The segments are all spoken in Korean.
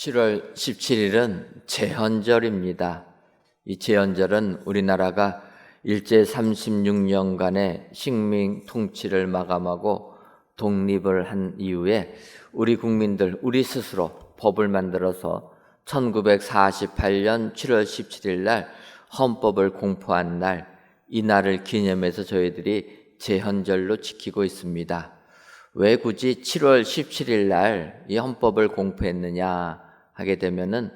7월 17일은 제헌절입니다. 이 제헌절은 우리나라가 일제 36년간의 식민 통치를 마감하고 독립을 한 이후에 우리 국민들, 우리 스스로 법을 만들어서 1948년 7월 17일 날 헌법을 공포한 날, 이 날을 기념해서 저희들이 제헌절로 지키고 있습니다. 왜 굳이 7월 17일 날 이 헌법을 공포했느냐 하게 되면은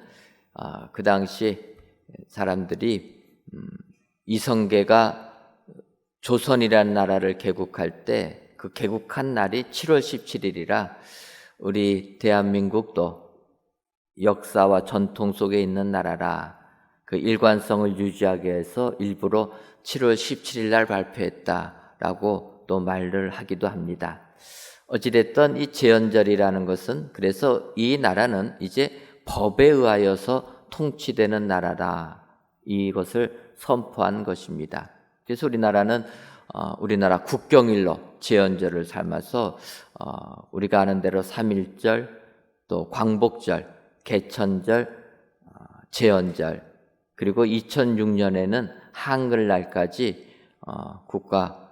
그 당시 사람들이 이성계가 조선이라는 나라를 개국할 때 그 개국한 날이 7월 17일이라 우리 대한민국도 역사와 전통 속에 있는 나라라, 그 일관성을 유지하기 위해서 일부러 7월 17일 날 발표했다라고 또 말을 하기도 합니다. 어찌됐든 이 제헌절이라는 것은, 그래서 이 나라는 이제 법에 의하여서 통치되는 나라다, 이것을 선포한 것입니다. 그래서 우리나라는 우리나라 국경일로 제헌절을 삼아서 우리가 아는 대로 3.1절, 또 광복절, 개천절, 제헌절, 그리고 2006년에는 한글날까지 국가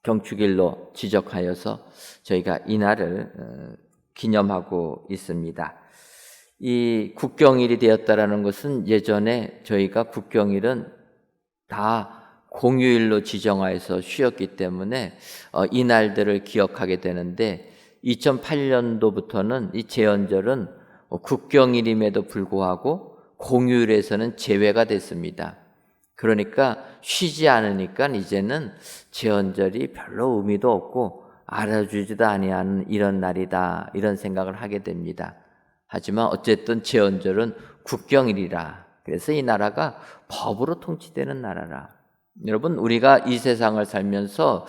경축일로 지적하여서 저희가 이날을 기념하고 있습니다. 이 국경일이 되었다라는 것은 예전에 저희가 국경일은 다 공휴일로 지정하여서 쉬었기 때문에 이 날들을 기억하게 되는데, 2008년도부터는 이 제헌절은 국경일임에도 불구하고 공휴일에서는 제외가 됐습니다. 그러니까 쉬지 않으니까 이제는 제헌절이 별로 의미도 없고 알아주지도 아니하는 이런 날이다, 이런 생각을 하게 됩니다. 하지만 어쨌든 제헌절은 국경일이라, 그래서 이 나라가 법으로 통치되는 나라라. 여러분, 우리가 이 세상을 살면서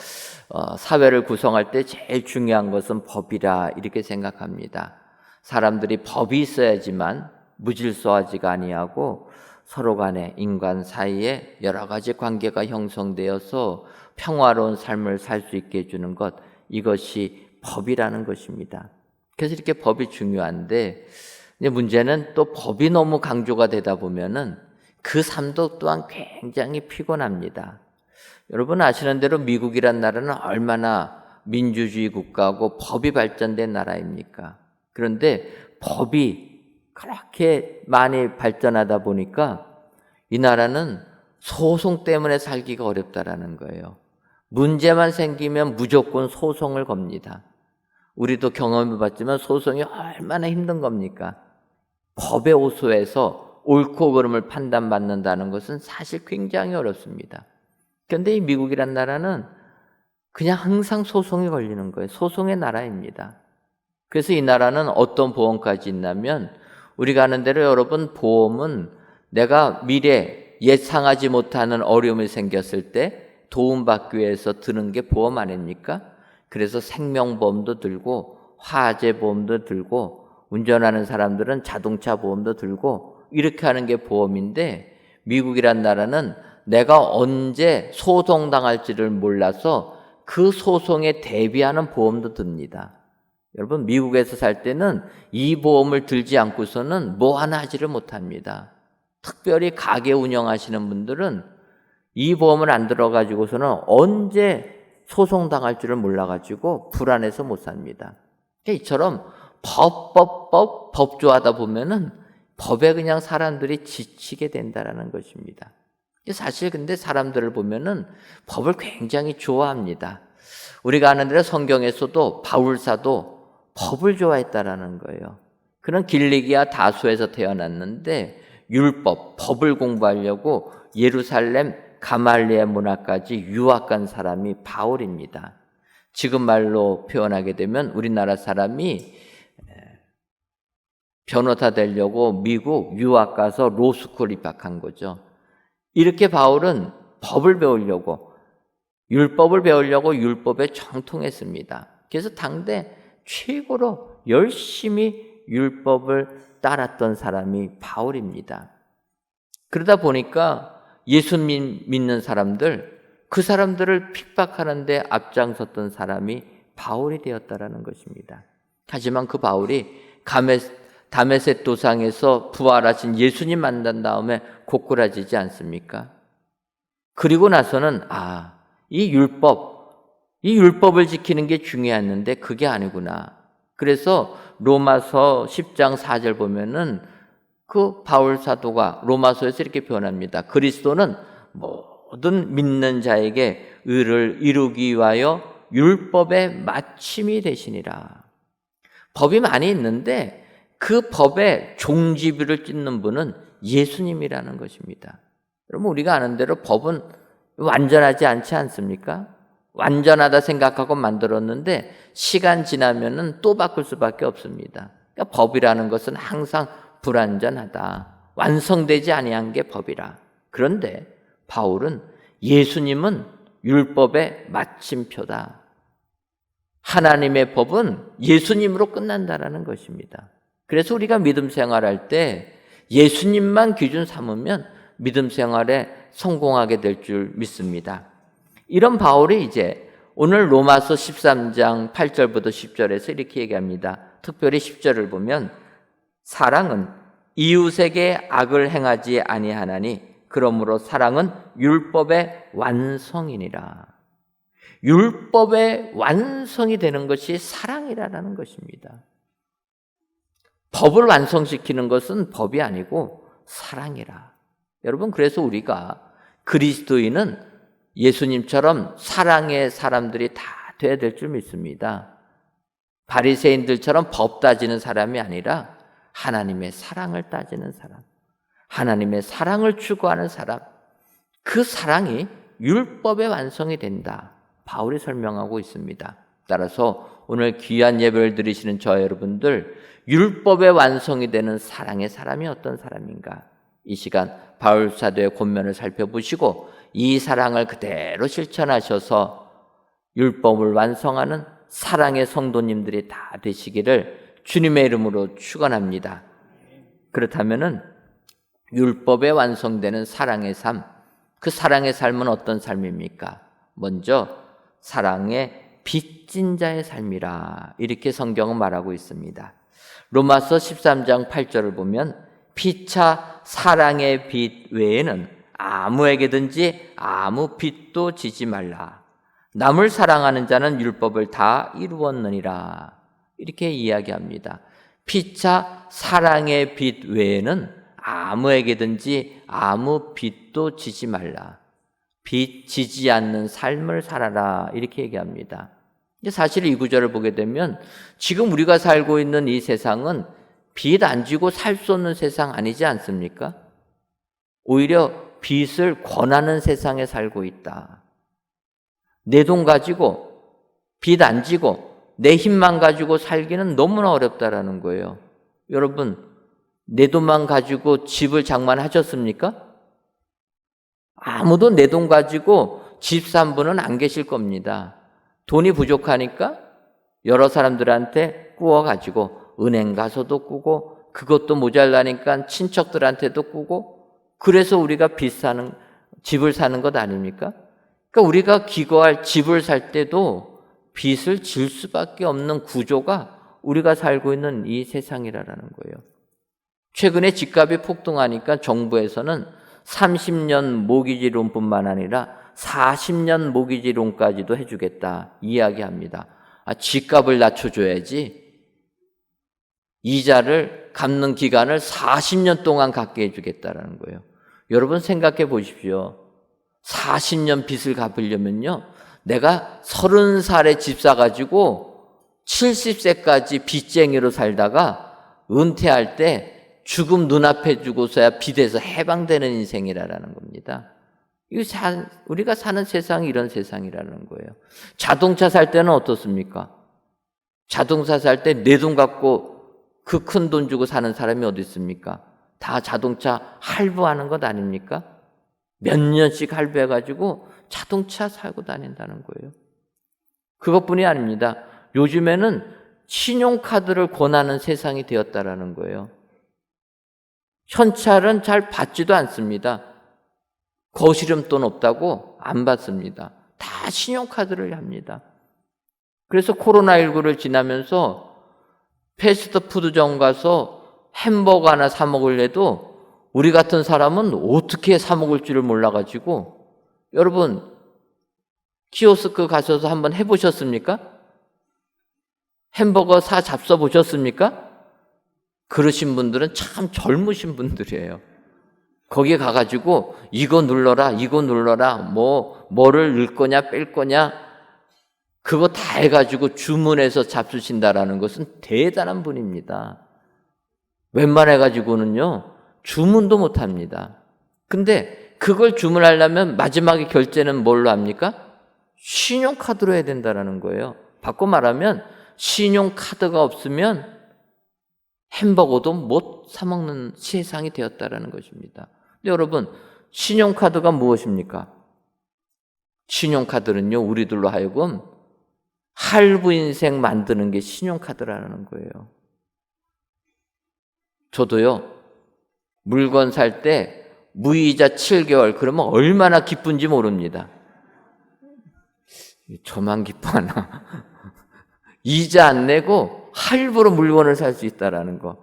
사회를 구성할 때 제일 중요한 것은 법이라, 이렇게 생각합니다. 사람들이 법이 있어야지만 무질서하지가 아니하고 서로 간에 인간 사이에 여러 가지 관계가 형성되어서 평화로운 삶을 살 수 있게 해주는 것, 이것이 법이라는 것입니다. 그래서 이렇게 법이 중요한데, 이제 문제는 또 법이 너무 강조가 되다 보면은 그 삶도 또한 굉장히 피곤합니다. 여러분 아시는 대로 미국이란 나라는 얼마나 민주주의 국가고 법이 발전된 나라입니까? 그런데 법이 그렇게 많이 발전하다 보니까 이 나라는 소송 때문에 살기가 어렵다라는 거예요. 문제만 생기면 무조건 소송을 겁니다. 우리도 경험해봤지만 소송이 얼마나 힘든 겁니까? 법에 호소해서 옳고 그름을 판단받는다는 것은 사실 굉장히 어렵습니다. 그런데 이 미국이란 나라는 그냥 항상 소송이 걸리는 거예요. 소송의 나라입니다. 그래서 이 나라는 어떤 보험까지 있냐면, 우리가 아는 대로 여러분, 보험은 내가 미래 예상하지 못하는 어려움이 생겼을 때 도움받기 위해서 드는 게 보험 아닙니까? 그래서 생명보험도 들고 화재보험도 들고 운전하는 사람들은 자동차 보험도 들고 이렇게 하는 게 보험인데, 미국이란 나라는 내가 언제 소송당할지를 몰라서 그 소송에 대비하는 보험도 듭니다. 여러분, 미국에서 살 때는 이 보험을 들지 않고서는 뭐 하나 하지를 못합니다. 특별히 가게 운영하시는 분들은 이 보험을 안 들어가지고서는 언제 소송당할 줄을 몰라가지고 불안해서 못 삽니다. 이처럼 법조하다 보면은 법에 그냥 사람들이 지치게 된다라는 것입니다. 사실 근데 사람들을 보면은 법을 굉장히 좋아합니다. 우리가 아는 대로 성경에서도 바울사도 법을 좋아했다라는 거예요. 그는 길리기아 다소에서 태어났는데 율법, 법을 공부하려고 예루살렘 가말리엘 문화까지 유학 간 사람이 바울입니다. 지금 말로 표현하게 되면 우리나라 사람이 변호사 되려고 미국 유학 가서 로스쿨 입학한 거죠. 이렇게 바울은 법을 배우려고, 율법을 배우려고 율법에 정통했습니다. 그래서 당대 최고로 열심히 율법을 따랐던 사람이 바울입니다. 그러다 보니까 예수 믿는 사람들, 그 사람들을 핍박하는 데 앞장섰던 사람이 바울이 되었다라는 것입니다. 하지만 그 바울이 다메섹 도상에서 부활하신 예수님 만난 다음에 고꾸라지지 않습니까? 그리고 나서는 이 율법을 지키는 게 중요했는데 그게 아니구나. 그래서 로마서 10장 4절 보면은 그 바울 사도가 로마서에서 이렇게 표현합니다. 그리스도는 모든 믿는 자에게 의를 이루기 위하여 율법의 마침이 되시니라. 법이 많이 있는데 그 법의 종지부를 찢는 분은 예수님이라는 것입니다. 여러분, 우리가 아는 대로 법은 완전하지 않지 않습니까? 완전하다 생각하고 만들었는데 시간 지나면은 또 바꿀 수밖에 없습니다. 그러니까 법이라는 것은 항상 불완전하다. 완성되지 아니한 게 법이라. 그런데 바울은 예수님은 율법의 마침표다. 하나님의 법은 예수님으로 끝난다라는 것입니다. 그래서 우리가 믿음 생활할 때 예수님만 기준 삼으면 믿음 생활에 성공하게 될 줄 믿습니다. 이런 바울이 이제 오늘 로마서 13장 8절부터 10절에서 이렇게 얘기합니다. 특별히 10절을 보면 사랑은 이웃에게 악을 행하지 아니하나니 그러므로 사랑은 율법의 완성이니라. 율법의 완성이 되는 것이 사랑이라는 것입니다. 법을 완성시키는 것은 법이 아니고 사랑이라. 여러분, 그래서 우리가 그리스도인은 예수님처럼 사랑의 사람들이 다 돼야 될 줄 믿습니다. 바리새인들처럼 법 따지는 사람이 아니라 하나님의 사랑을 따지는 사람, 하나님의 사랑을 추구하는 사람, 그 사랑이 율법의 완성이 된다. 바울이 설명하고 있습니다. 따라서 오늘 귀한 예배를 드리시는 저 여러분들, 율법의 완성이 되는 사랑의 사람이 어떤 사람인가? 이 시간 바울 사도의 권면을 살펴보시고 이 사랑을 그대로 실천하셔서 율법을 완성하는 사랑의 성도님들이 다 되시기를 주님의 이름으로 축원합니다. 그렇다면은 율법에 완성되는 사랑의 삶, 그 사랑의 삶은 어떤 삶입니까? 먼저 사랑의 빚진 자의 삶이라, 이렇게 성경은 말하고 있습니다. 로마서 13장 8절을 보면 피차 사랑의 빚 외에는 아무에게든지 아무 빚도 지지 말라. 남을 사랑하는 자는 율법을 다 이루었느니라. 이렇게 이야기합니다. 피차 사랑의 빚 외에는 아무에게든지 아무 빚도 지지 말라. 빚 지지 않는 삶을 살아라. 이렇게 얘기합니다. 사실 이 구절을 보게 되면 지금 우리가 살고 있는 이 세상은 빚 안 지고 살 수 없는 세상 아니지 않습니까? 오히려 빚을 권하는 세상에 살고 있다. 내 돈 가지고 빚 안 지고 내 힘만 가지고 살기는 너무나 어렵다라는 거예요. 여러분, 내 돈만 가지고 집을 장만하셨습니까? 아무도 내 돈 가지고 집 산 분은 안 계실 겁니다. 돈이 부족하니까 여러 사람들한테 꾸어가지고 은행 가서도 꾸고 그것도 모자라니까 친척들한테도 꾸고 그래서 우리가 집을 사는 것 아닙니까? 그러니까 우리가 기거할 집을 살 때도 빚을 질 수밖에 없는 구조가 우리가 살고 있는 이 세상이라는 거예요. 최근에 집값이 폭등하니까 정부에서는 30년 모기지론뿐만 아니라 40년 모기지론까지도 해주겠다 이야기합니다. 집값을 낮춰줘야지 이자를 갚는 기간을 40년 동안 갖게 해주겠다라는 거예요. 여러분 생각해 보십시오. 40년 빚을 갚으려면요, 내가 30살에 집 사가지고 70세까지 빚쟁이로 살다가 은퇴할 때 죽음 눈앞에 두고서야 빚에서 해방되는 인생이라는 겁니다. 우리가 사는 세상이 이런 세상이라는 거예요. 자동차 살 때는 어떻습니까? 자동차 살 때 내 돈 갖고 그 큰 돈 주고 사는 사람이 어디 있습니까? 다 자동차 할부하는 것 아닙니까? 몇 년씩 할부해가지고 자동차 사고 다닌다는 거예요. 그것뿐이 아닙니다. 요즘에는 신용카드를 권하는 세상이 되었다라는 거예요. 현찰은 잘 받지도 않습니다. 거스름돈 없다고 안 받습니다. 다 신용카드를 합니다. 그래서 코로나19를 지나면서 패스트푸드점 가서 햄버거 하나 사 먹을래도 우리 같은 사람은 어떻게 사 먹을 줄을 몰라가지고, 여러분 키오스크 가셔서 한번 해보셨습니까? 햄버거 사 잡숴 보셨습니까? 그러신 분들은 참 젊으신 분들이에요. 거기에 가가지고 이거 눌러라, 이거 눌러라, 뭐를 넣을 거냐 뺄 거냐, 그거 다 해가지고 주문해서 잡수신다라는 것은 대단한 분입니다. 웬만해가지고는요 주문도 못합니다. 근데 그걸 주문하려면 마지막에 결제는 뭘로 합니까? 신용카드로 해야 된다는 거예요. 바꿔 말하면 신용카드가 없으면 햄버거도 못 사먹는 세상이 되었다는 것입니다. 근데 여러분, 신용카드가 무엇입니까? 신용카드는요 우리들로 하여금 할부 인생 만드는 게 신용카드라는 거예요. 저도요 물건 살 때 무이자 7개월 그러면 얼마나 기쁜지 모릅니다. 저만 기뻐하나? 이자 안 내고 할부로 물건을 살 수 있다라는 거.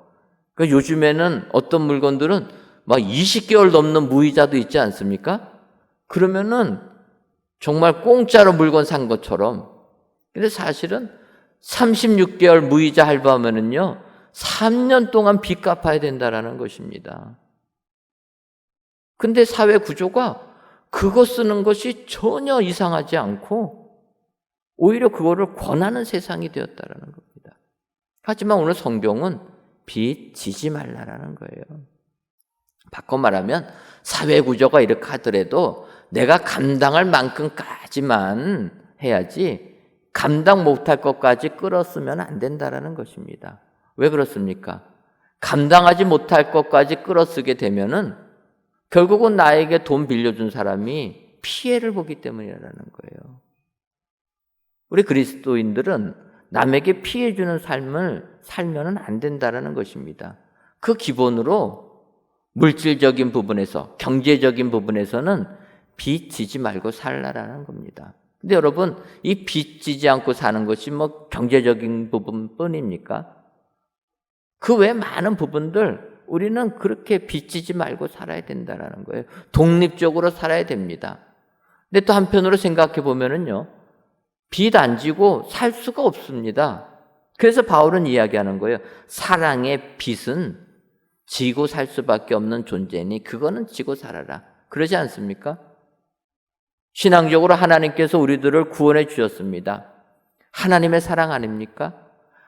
그러니까 요즘에는 어떤 물건들은 막 20개월 넘는 무이자도 있지 않습니까? 그러면은 정말 공짜로 물건 산 것처럼. 근데 사실은 36개월 무이자 할부하면은요 3년 동안 빚 갚아야 된다라는 것입니다. 근데 사회 구조가 그거 쓰는 것이 전혀 이상하지 않고 오히려 그거를 권하는 세상이 되었다라는 겁니다. 하지만 오늘 성경은 빚 지지 말라라는 거예요. 바꿔 말하면 사회 구조가 이렇게 하더라도 내가 감당할 만큼까지만 해야지 감당 못할 것까지 끌었으면 안 된다라는 것입니다. 왜 그렇습니까? 감당하지 못할 것까지 끌어쓰게 되면은 결국은 나에게 돈 빌려준 사람이 피해를 보기 때문이라는 거예요. 우리 그리스도인들은 남에게 피해 주는 삶을 살면은 안 된다라는 것입니다. 그 기본으로 물질적인 부분에서, 경제적인 부분에서는 빚 지지 말고 살라라는 겁니다. 근데 여러분, 이 빚 지지 않고 사는 것이 뭐 경제적인 부분뿐입니까? 그 외 많은 부분들 우리는 그렇게 빚 지지 말고 살아야 된다라는 거예요. 독립적으로 살아야 됩니다. 근데 또 한편으로 생각해 보면은요, 빚 안 지고 살 수가 없습니다. 그래서 바울은 이야기하는 거예요. 사랑의 빚은 지고 살 수밖에 없는 존재니 그거는 지고 살아라. 그러지 않습니까? 신앙적으로 하나님께서 우리들을 구원해 주셨습니다. 하나님의 사랑 아닙니까?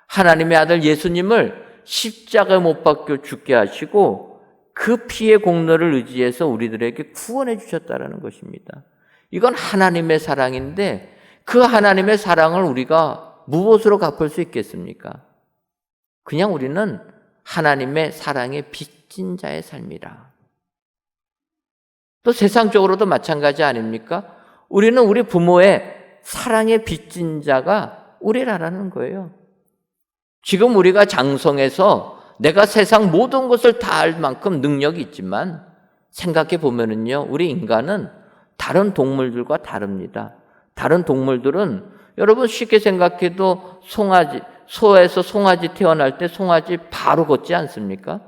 하나님의 아들 예수님을 십자가에 못 박혀 죽게 하시고 그 피의 공로를 의지해서 우리들에게 구원해 주셨다는 것입니다. 이건 하나님의 사랑인데 그 하나님의 사랑을 우리가 무엇으로 갚을 수 있겠습니까? 그냥 우리는 하나님의 사랑에 빚진 자의 삶이라. 또 세상적으로도 마찬가지 아닙니까? 우리는 우리 부모의 사랑에 빚진 자가 우리라는 거예요. 지금 우리가 장성해서 내가 세상 모든 것을 다 알 만큼 능력이 있지만 생각해 보면은요, 우리 인간은 다른 동물들과 다릅니다. 다른 동물들은 여러분 쉽게 생각해도 소에서 송아지 태어날 때 송아지 바로 걷지 않습니까?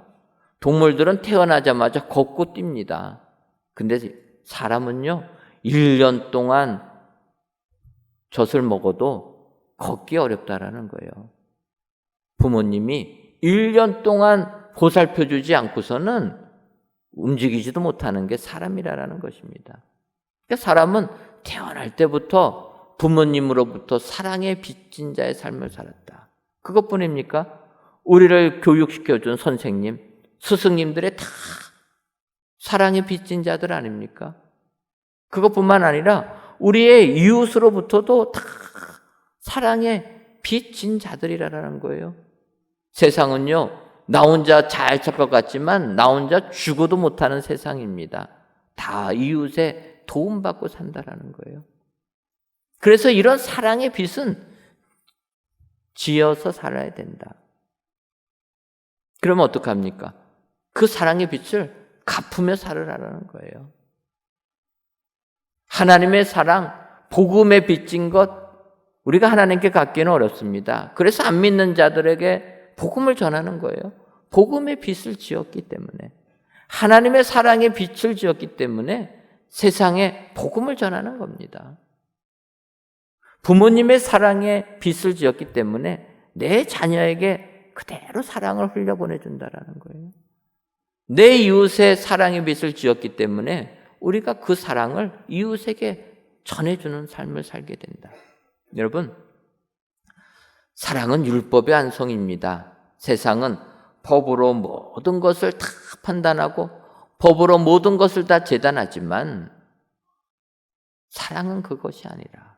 동물들은 태어나자마자 걷고 뜁니다. 근데 사람은요, 1년 동안 젖을 먹어도 걷기 어렵다라는 거예요. 부모님이 1년 동안 보살펴주지 않고서는 움직이지도 못하는 게 사람이라는 것입니다. 그러니까 사람은 태어날 때부터 부모님으로부터 사랑에 빚진 자의 삶을 살았다. 그것뿐입니까? 우리를 교육시켜준 선생님, 스승님들의 다 사랑에 빚진 자들 아닙니까? 그것뿐만 아니라 우리의 이웃으로부터도 다 사랑에 빚진 자들이라는 거예요. 세상은요, 나 혼자 잘 살 것 같지만 나 혼자 죽어도 못하는 세상입니다. 다 이웃의 도움받고 산다라는 거예요. 그래서 이런 사랑의 빚은 지어서 살아야 된다. 그러면 어떡합니까? 그 사랑의 빚을 갚으며 살으라는 거예요. 하나님의 사랑, 복음에 빚진 것 우리가 하나님께 갖기는 어렵습니다. 그래서 안 믿는 자들에게 복음을 전하는 거예요. 복음의 빛을 지었기 때문에, 하나님의 사랑의 빛을 지었기 때문에 세상에 복음을 전하는 겁니다. 부모님의 사랑의 빛을 지었기 때문에 내 자녀에게 그대로 사랑을 흘려보내준다라는 거예요. 내 이웃의 사랑의 빛을 지었기 때문에 우리가 그 사랑을 이웃에게 전해주는 삶을 살게 된다. 여러분, 사랑은 율법의 안성입니다. 세상은 법으로 모든 것을 다 판단하고 법으로 모든 것을 다 재단하지만 사랑은 그것이 아니라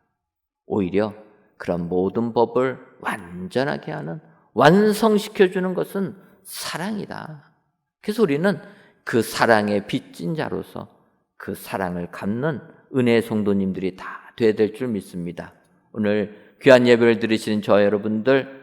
오히려 그런 모든 법을 완전하게 하는, 완성시켜주는 것은 사랑이다. 그래서 우리는 그 사랑의 빚진 자로서 그 사랑을 갚는 은혜의 성도님들이 다 돼야 될 줄 믿습니다. 오늘 귀한 예배를 들으시는 저 여러분들,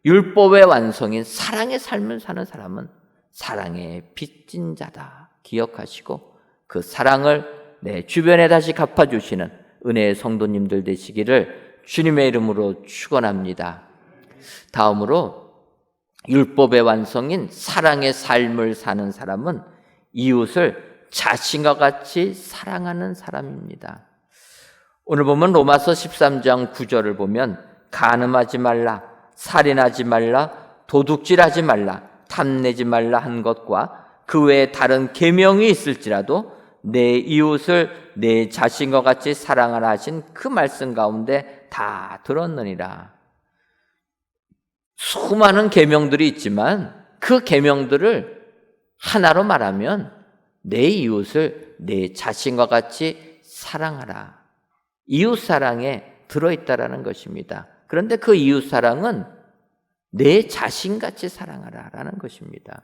율법의 완성인 사랑의 삶을 사는 사람은 사랑의 빚진 자다 기억하시고 그 사랑을 내 주변에 다시 갚아주시는 은혜의 성도님들 되시기를 주님의 이름으로 축원합니다. 다음으로 율법의 완성인 사랑의 삶을 사는 사람은 이웃을 자신과 같이 사랑하는 사람입니다. 오늘 보면 로마서 13장 9절을 보면 간음하지 말라, 살인하지 말라, 도둑질하지 말라, 탐내지 말라 한 것과 그 외에 다른 계명이 있을지라도 내 이웃을 내 자신과 같이 사랑하라 하신 그 말씀 가운데 다 들었느니라. 수많은 계명들이 있지만 그 계명들을 하나로 말하면 내 이웃을 내 자신과 같이 사랑하라. 이웃 사랑에 들어있다라는 것입니다. 그런데 그 이웃 사랑은 내 자신같이 사랑하라라는 것입니다.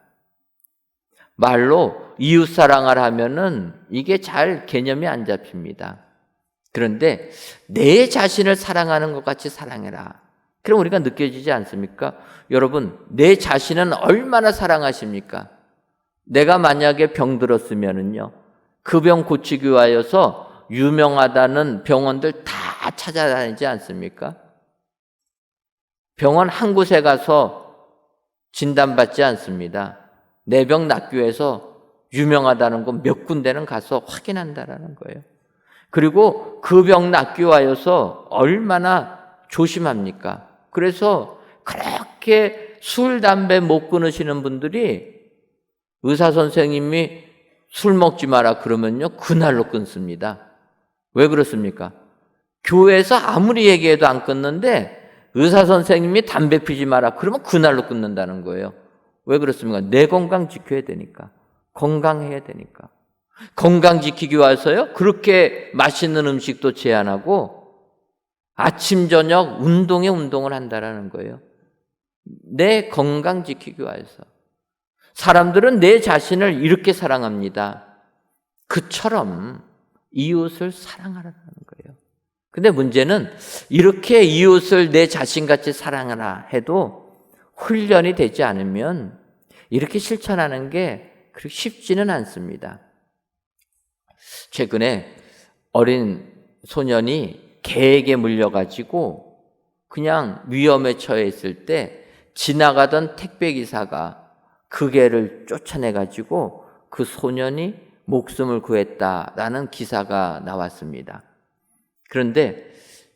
말로 이웃 사랑을 하면은 이게 잘 개념이 안 잡힙니다. 그런데 내 자신을 사랑하는 것 같이 사랑해라. 그럼 우리가 느껴지지 않습니까? 여러분, 내 자신은 얼마나 사랑하십니까? 내가 만약에 병들었으면은요, 그 병 고치기 위하여서 유명하다는 병원들 다 찾아다니지 않습니까? 병원 한 곳에 가서 진단받지 않습니다. 내 병 낫기 위해서 유명하다는 건 몇 군데는 가서 확인한다라는 거예요. 그리고 그 병 낫기 위하여서 얼마나 조심합니까? 그래서 그렇게 술, 담배 못 끊으시는 분들이 의사 선생님이 술 먹지 마라 그러면요, 그날로 끊습니다. 왜 그렇습니까? 교회에서 아무리 얘기해도 안 끊는데 의사 선생님이 담배 피지 마라 그러면 그날로 끊는다는 거예요. 왜 그렇습니까? 내 건강 지켜야 되니까. 건강해야 되니까. 건강 지키기 위해서요, 그렇게 맛있는 음식도 제한하고 아침 저녁 운동을 한다라는 거예요. 내 건강 지키기 위해서. 사람들은 내 자신을 이렇게 사랑합니다. 그처럼 이웃을 사랑하라는 거예요. 근데 문제는 이렇게 이웃을 내 자신같이 사랑하라 해도 훈련이 되지 않으면 이렇게 실천하는 게 그렇게 쉽지는 않습니다. 최근에 어린 소년이 개에게 물려가지고 그냥 위험에 처해 있을 때 지나가던 택배기사가 그 개를 쫓아내가지고 그 소년이 목숨을 구했다라는 기사가 나왔습니다. 그런데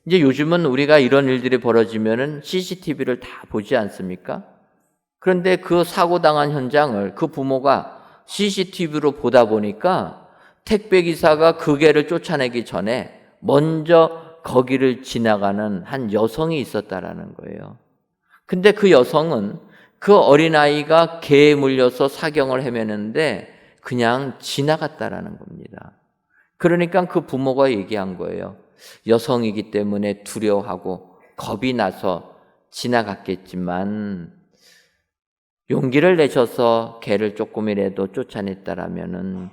이제 요즘은 우리가 이런 일들이 벌어지면은 CCTV를 다 보지 않습니까? 그런데 그 사고당한 현장을 그 부모가 CCTV로 보다 보니까 택배기사가 그 개를 쫓아내기 전에 먼저 거기를 지나가는 한 여성이 있었다라는 거예요. 근데 그 여성은 그 어린아이가 개에 물려서 사경을 헤매는데 그냥 지나갔다라는 겁니다. 그러니까 그 부모가 얘기한 거예요. 여성이기 때문에 두려워하고 겁이 나서 지나갔겠지만 용기를 내셔서 개를 조금이라도 쫓아냈다라면은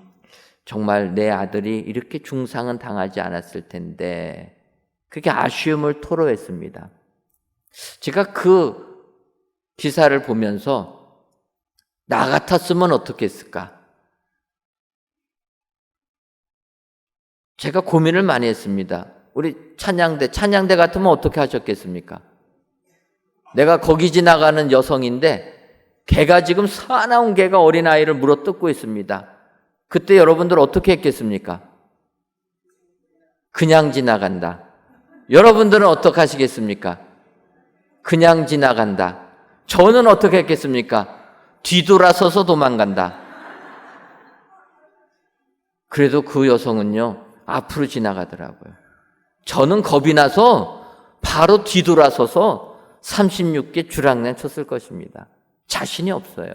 정말 내 아들이 이렇게 중상은 당하지 않았을 텐데, 그렇게 아쉬움을 토로했습니다. 제가 그 기사를 보면서 나 같았으면 어떻게 했을까? 제가 고민을 많이 했습니다. 우리 찬양대 같으면 어떻게 하셨겠습니까? 내가 거기 지나가는 여성인데 개가 지금 사나운 개가 어린아이를 물어뜯고 있습니다. 그때 여러분들 어떻게 했겠습니까? 그냥 지나간다. 여러분들은 어떻게 하시겠습니까? 그냥 지나간다. 저는 어떻게 했겠습니까? 뒤돌아서서 도망간다. 그래도 그 여성은요, 앞으로 지나가더라고요. 저는 겁이 나서 바로 뒤돌아서서 36개 주랑내 쳤을 것입니다. 자신이 없어요.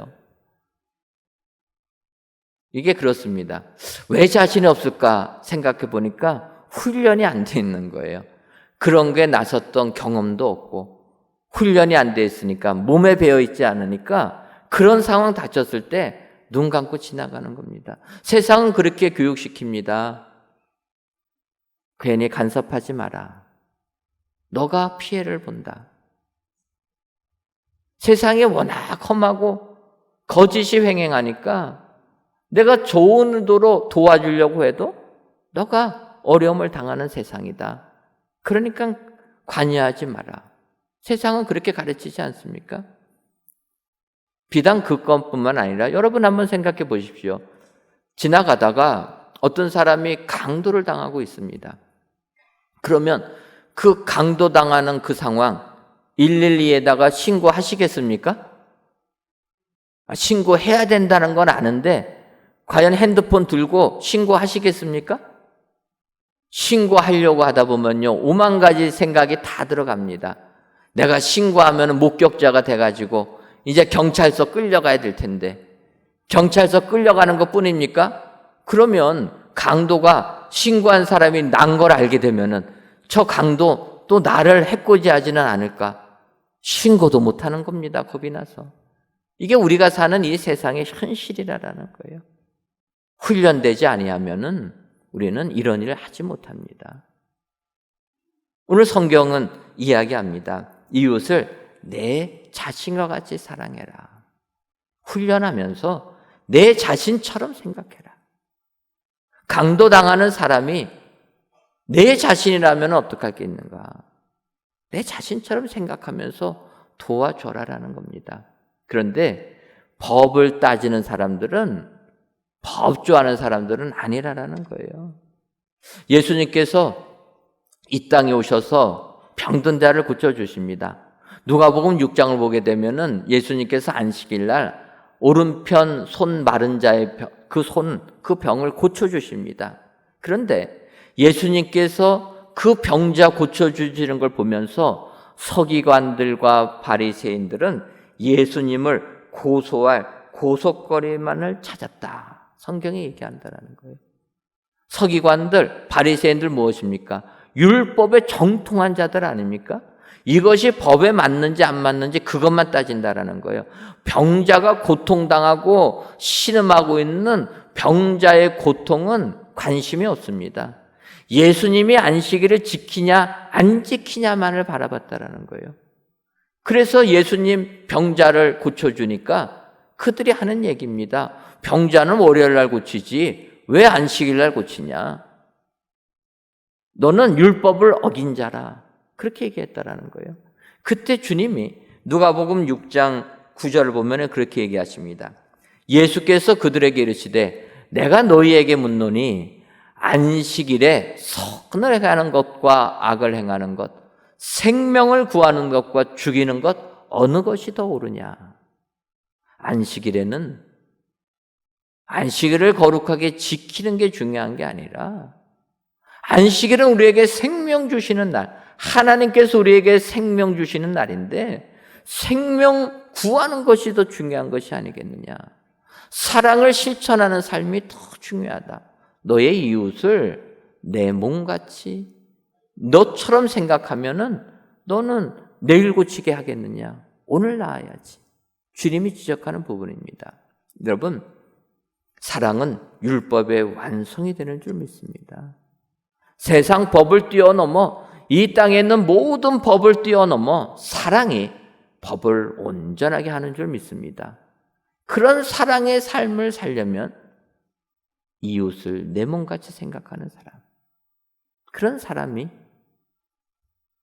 이게 그렇습니다. 왜 자신이 없을까 생각해 보니까 훈련이 안 돼 있는 거예요. 그런 게 나섰던 경험도 없고 훈련이 안 돼 있으니까 몸에 배어 있지 않으니까 그런 상황 닥쳤을 때 눈 감고 지나가는 겁니다. 세상은 그렇게 교육시킵니다. 괜히 간섭하지 마라. 너가 피해를 본다. 세상이 워낙 험하고 거짓이 횡행하니까 내가 좋은 의도로 도와주려고 해도 너가 어려움을 당하는 세상이다. 그러니까 관여하지 마라. 세상은 그렇게 가르치지 않습니까? 비단 그 건뿐만 아니라 여러분 한번 생각해 보십시오. 지나가다가 어떤 사람이 강도를 당하고 있습니다. 그러면 그 강도 당하는 그 상황 112에다가 신고하시겠습니까? 신고해야 된다는 건 아는데 과연 핸드폰 들고 신고하시겠습니까? 신고하려고 하다 보면요, 5만 가지 생각이 다 들어갑니다. 내가 신고하면 목격자가 돼가지고 이제 경찰서 끌려가야 될 텐데 경찰서 끌려가는 것 뿐입니까? 그러면 강도가 신고한 사람이 난 걸 알게 되면은 저 강도 또 나를 해코지하지는 않을까? 신고도 못하는 겁니다. 겁이 나서. 이게 우리가 사는 이 세상의 현실이라는 거예요. 훈련되지 아니하면은 우리는 이런 일을 하지 못합니다. 오늘 성경은 이야기합니다. 이웃을 내 자신과 같이 사랑해라. 훈련하면서 내 자신처럼 생각해라. 강도당하는 사람이 내 자신이라면 어떡할 게 있는가? 내 자신처럼 생각하면서 도와줘라라는 겁니다. 그런데 법을 따지는 사람들은, 법조하는 사람들은 아니라라는 거예요. 예수님께서 이 땅에 오셔서 병든 자를 고쳐주십니다. 누가복음 6장을 보게 되면은 예수님께서 안식일 날 오른편 손 마른 자의 그 병을 고쳐주십니다. 그런데 예수님께서 그 병자 고쳐주시는 걸 보면서 서기관들과 바리새인들은 예수님을 고소할 고속거리만을 찾았다. 성경이 얘기한다라는 거예요. 서기관들, 바리새인들 무엇입니까? 율법에 정통한 자들 아닙니까? 이것이 법에 맞는지 안 맞는지 그것만 따진다라는 거예요. 병자가 고통당하고 신음하고 있는 병자의 고통은 관심이 없습니다. 예수님이 안식일을 지키냐 안 지키냐만을 바라봤다라는 거예요. 그래서 예수님 병자를 고쳐주니까 그들이 하는 얘기입니다. 병자는 월요일 날 고치지 왜 안식일 날 고치냐? 너는 율법을 어긴 자라. 그렇게 얘기했다라는 거예요. 그때 주님이 누가복음 6장 9절을 보면 그렇게 얘기하십니다. 예수께서 그들에게 이르시되 내가 너희에게 묻노니 안식일에 선을 행하는 것과 악을 행하는 것, 생명을 구하는 것과 죽이는 것 어느 것이 더 옳으냐? 안식일에는 안식일을 거룩하게 지키는 게 중요한 게 아니라 안식일은 우리에게 생명 주시는 날, 하나님께서 우리에게 생명 주시는 날인데 생명 구하는 것이 더 중요한 것이 아니겠느냐. 사랑을 실천하는 삶이 더 중요하다. 너의 이웃을 내 몸같이 너처럼 생각하면은 너는 내일 고치게 하겠느냐. 오늘 나아야지. 주님이 지적하는 부분입니다. 여러분, 사랑은 율법의 완성이 되는 줄 믿습니다. 세상 법을 뛰어넘어 이 땅에 있는 모든 법을 뛰어넘어 사랑이 법을 온전하게 하는 줄 믿습니다. 그런 사랑의 삶을 살려면 이웃을 내 몸같이 생각하는 사람, 그런 사람이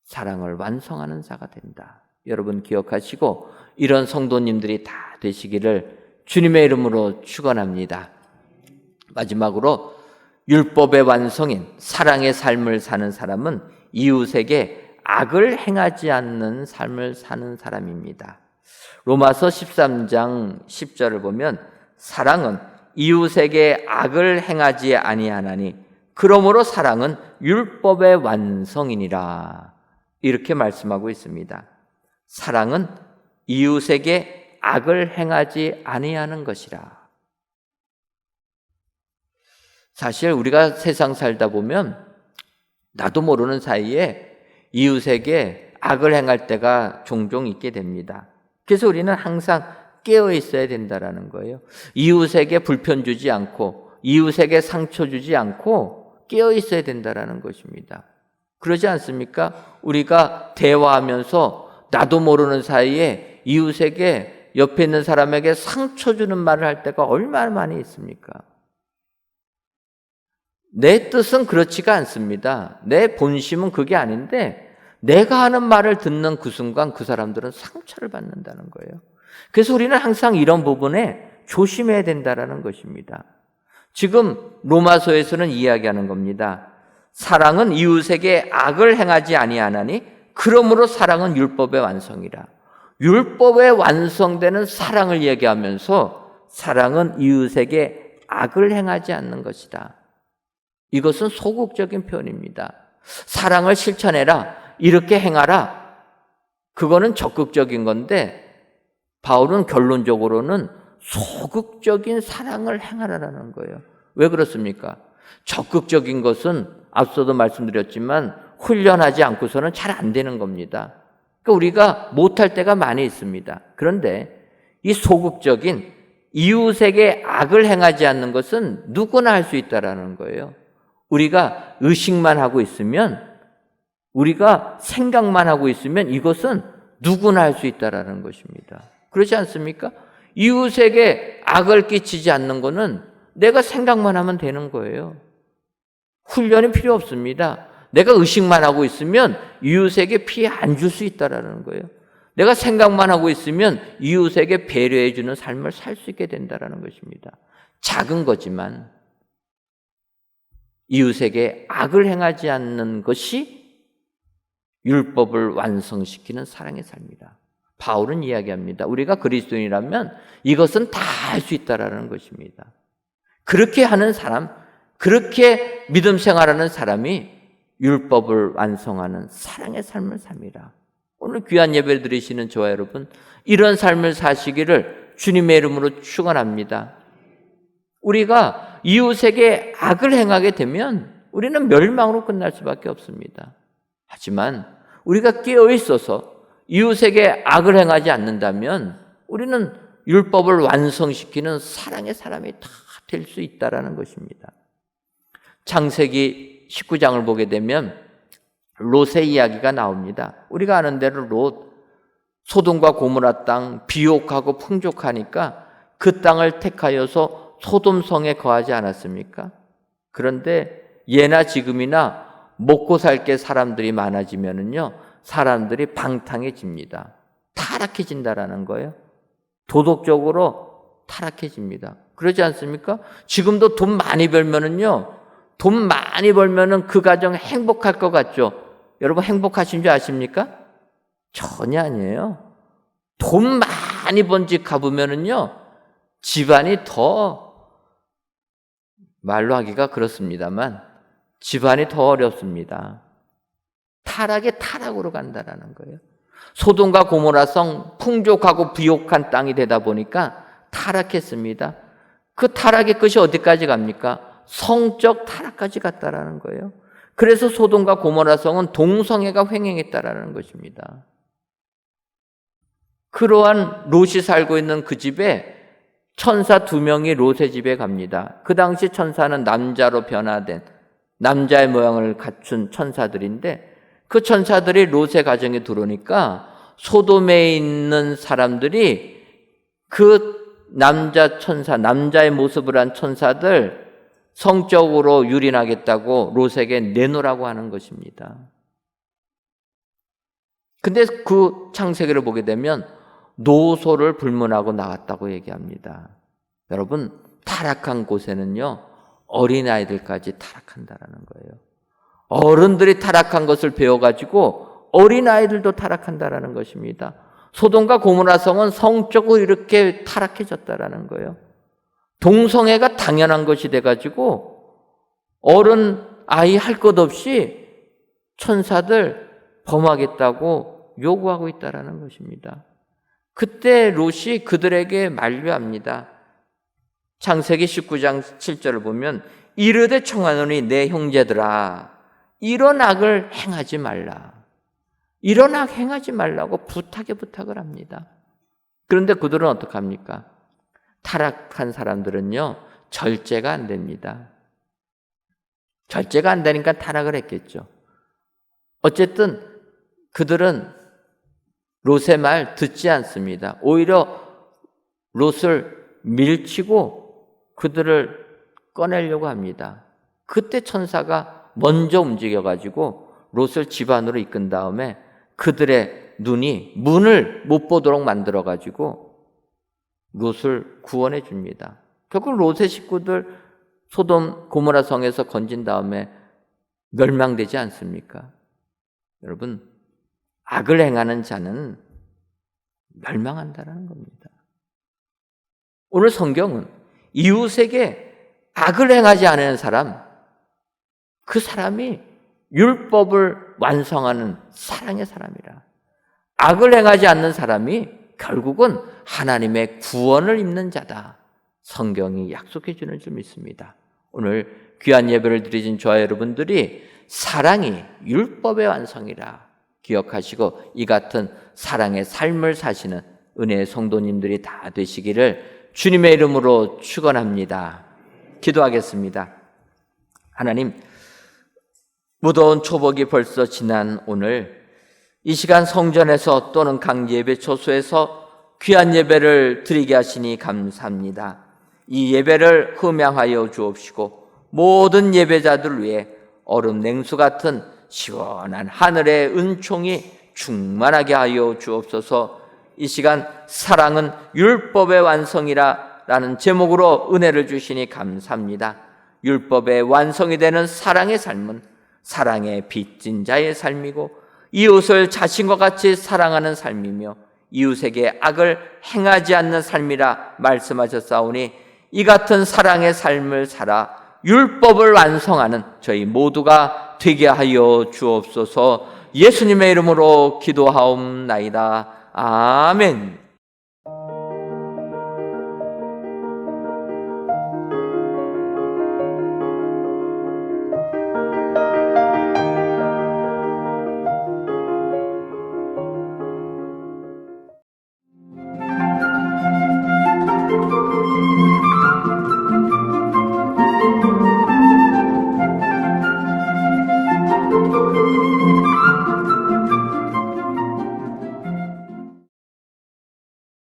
사랑을 완성하는 자가 된다. 여러분 기억하시고 이런 성도님들이 다 되시기를 주님의 이름으로 축원합니다. 마지막으로 율법의 완성인 사랑의 삶을 사는 사람은 이웃에게 악을 행하지 않는 삶을 사는 사람입니다. 로마서 13장 10절을 보면 사랑은 이웃에게 악을 행하지 아니하나니 그러므로 사랑은 율법의 완성이니라. 이렇게 말씀하고 있습니다. 사랑은 이웃에게 악을 행하지 아니하는 것이라. 사실 우리가 세상 살다 보면 나도 모르는 사이에 이웃에게 악을 행할 때가 종종 있게 됩니다. 그래서 우리는 항상 깨어 있어야 된다는 거예요. 이웃에게 불편 주지 않고 이웃에게 상처 주지 않고 깨어 있어야 된다는 것입니다. 그러지 않습니까? 우리가 대화하면서 나도 모르는 사이에 이웃에게 옆에 있는 사람에게 상처 주는 말을 할 때가 얼마나 많이 있습니까? 내 뜻은 그렇지가 않습니다. 내 본심은 그게 아닌데 내가 하는 말을 듣는 그 순간 그 사람들은 상처를 받는다는 거예요. 그래서 우리는 항상 이런 부분에 조심해야 된다는 것입니다. 지금 로마서에서는 이야기하는 겁니다. 사랑은 이웃에게 악을 행하지 아니하나니 그러므로 사랑은 율법의 완성이라. 율법의 완성되는 사랑을 얘기하면서 사랑은 이웃에게 악을 행하지 않는 것이다. 이것은 소극적인 표현입니다. 사랑을 실천해라, 이렇게 행하라, 그거는 적극적인 건데 바울은 결론적으로는 소극적인 사랑을 행하라는 거예요. 왜 그렇습니까? 적극적인 것은 앞서도 말씀드렸지만 훈련하지 않고서는 잘 안 되는 겁니다. 그러니까 우리가 못할 때가 많이 있습니다. 그런데 이 소극적인 이웃에게 악을 행하지 않는 것은 누구나 할 수 있다는 거예요. 우리가 의식만 하고 있으면, 우리가 생각만 하고 있으면 이것은 누구나 할 수 있다는 것입니다. 그렇지 않습니까? 이웃에게 악을 끼치지 않는 것은 내가 생각만 하면 되는 거예요. 훈련이 필요 없습니다. 내가 의식만 하고 있으면 이웃에게 피해 안 줄 수 있다는 거예요. 내가 생각만 하고 있으면 이웃에게 배려해 주는 삶을 살 수 있게 된다는 것입니다. 작은 거지만 이웃에게 악을 행하지 않는 것이 율법을 완성시키는 사랑의 삶이다. 바울은 이야기합니다. 우리가 그리스도인이라면 이것은 다 할 수 있다는 것입니다. 그렇게 하는 사람, 그렇게 믿음 생활하는 사람이 율법을 완성하는 사랑의 삶을 삽니다. 오늘 귀한 예배를 드리시는 저와 여러분, 이런 삶을 사시기를 주님의 이름으로 축원합니다. 우리가 이웃에게 악을 행하게 되면 우리는 멸망으로 끝날 수밖에 없습니다. 하지만 우리가 깨어 있어서 이웃에게 악을 행하지 않는다면 우리는 율법을 완성시키는 사랑의 사람이 다 될 수 있다는 것입니다. 창세기 19장을 보게 되면 롯의 이야기가 나옵니다. 우리가 아는 대로 롯, 소돔과 고모라 땅 비옥하고 풍족하니까 그 땅을 택하여서 소돔성에 거하지 않았습니까? 그런데 예나 지금이나 먹고 살 게 사람들이 많아지면은요, 사람들이 방탕해집니다. 타락해진다라는 거예요. 도덕적으로 타락해집니다. 그러지 않습니까? 지금도 돈 많이 벌면은요, 돈 많이 벌면은 그 가정 행복할 것 같죠? 여러분 행복하신 줄 아십니까? 전혀 아니에요. 돈 많이 번 집 가보면은요, 집안이 더, 말로 하기가 그렇습니다만 집안이 더 어렵습니다. 타락의 타락으로 간다라는 거예요. 소돔과 고모라성 풍족하고 비옥한 땅이 되다 보니까 타락했습니다. 그 타락의 끝이 어디까지 갑니까? 성적 타락까지 갔다라는 거예요. 그래서 소돔과 고모라성은 동성애가 횡행했다라는 것입니다. 그러한 롯이 살고 있는 그 집에 천사 2명이 롯의 집에 갑니다. 그 당시 천사는 남자로 변화된 남자의 모양을 갖춘 천사들인데 그 천사들이 롯의 가정에 들어오니까 소돔에 있는 사람들이 그 남자 천사, 남자의 모습을 한 천사들 성적으로 유린하겠다고 롯에게 내놓으라고 하는 것입니다. 근데 그 창세기를 보게 되면 노소를 불문하고 나왔다고 얘기합니다. 여러분, 타락한 곳에는요, 어린아이들까지 타락한다라는 거예요. 어른들이 타락한 것을 배워가지고 어린아이들도 타락한다라는 것입니다. 소돔과 고모라 성은 성적으로 이렇게 타락해졌다라는 거예요. 동성애가 당연한 것이 돼가지고 어른 아이 할 것 없이 천사들 범하겠다고 요구하고 있다라는 것입니다. 그때 롯이 그들에게 만류합니다. 창세기 19장 7절을 보면 이르되 청하노니 내 형제들아 이런 악을 행하지 말라. 이런 악 행하지 말라고 부탁을 합니다. 그런데 그들은 어떻게 합니까? 타락한 사람들은요, 절제가 안 됩니다. 절제가 안 되니까 타락을 했겠죠. 어쨌든 그들은 롯의 말 듣지 않습니다. 오히려 롯을 밀치고 그들을 꺼내려고 합니다. 그때 천사가 먼저 움직여가지고 롯을 집 안으로 이끈 다음에 그들의 눈이 문을 못 보도록 만들어가지고 롯을 구원해 줍니다. 결국 롯의 식구들 소돔 고모라 성에서 건진 다음에 멸망되지 않습니까? 여러분, 악을 행하는 자는 멸망한다는 겁니다. 오늘 성경은 이웃에게 악을 행하지 않은 사람, 그 사람이 율법을 완성하는 사랑의 사람이라. 악을 행하지 않는 사람이 결국은 하나님의 구원을 입는 자다. 성경이 약속해 주는 줄 믿습니다. 오늘 귀한 예배를 드리신 저와 여러분들이 사랑이 율법의 완성이라 기억하시고 이 같은 사랑의 삶을 사시는 은혜의 성도님들이 다 되시기를 주님의 이름으로 축원합니다. 기도하겠습니다. 하나님, 무더운 초복이 벌써 지난 오늘 이 시간 성전에서 또는 강예배 초소에서 귀한 예배를 드리게 하시니 감사합니다. 이 예배를 흠양하여 주옵시고 모든 예배자들 위해 얼음 냉수 같은 시원한 하늘의 은총이 충만하게 하여 주옵소서. 이 시간 사랑은 율법의 완성이라 라는 제목으로 은혜를 주시니 감사합니다. 율법의 완성이 되는 사랑의 삶은 사랑의 빚진 자의 삶이고 이웃을 자신과 같이 사랑하는 삶이며 이웃에게 악을 행하지 않는 삶이라 말씀하셨사오니 이 같은 사랑의 삶을 살아 율법을 완성하는 저희 모두가 되게 하여 주옵소서. 예수님의 이름으로 기도하옵나이다. 아멘.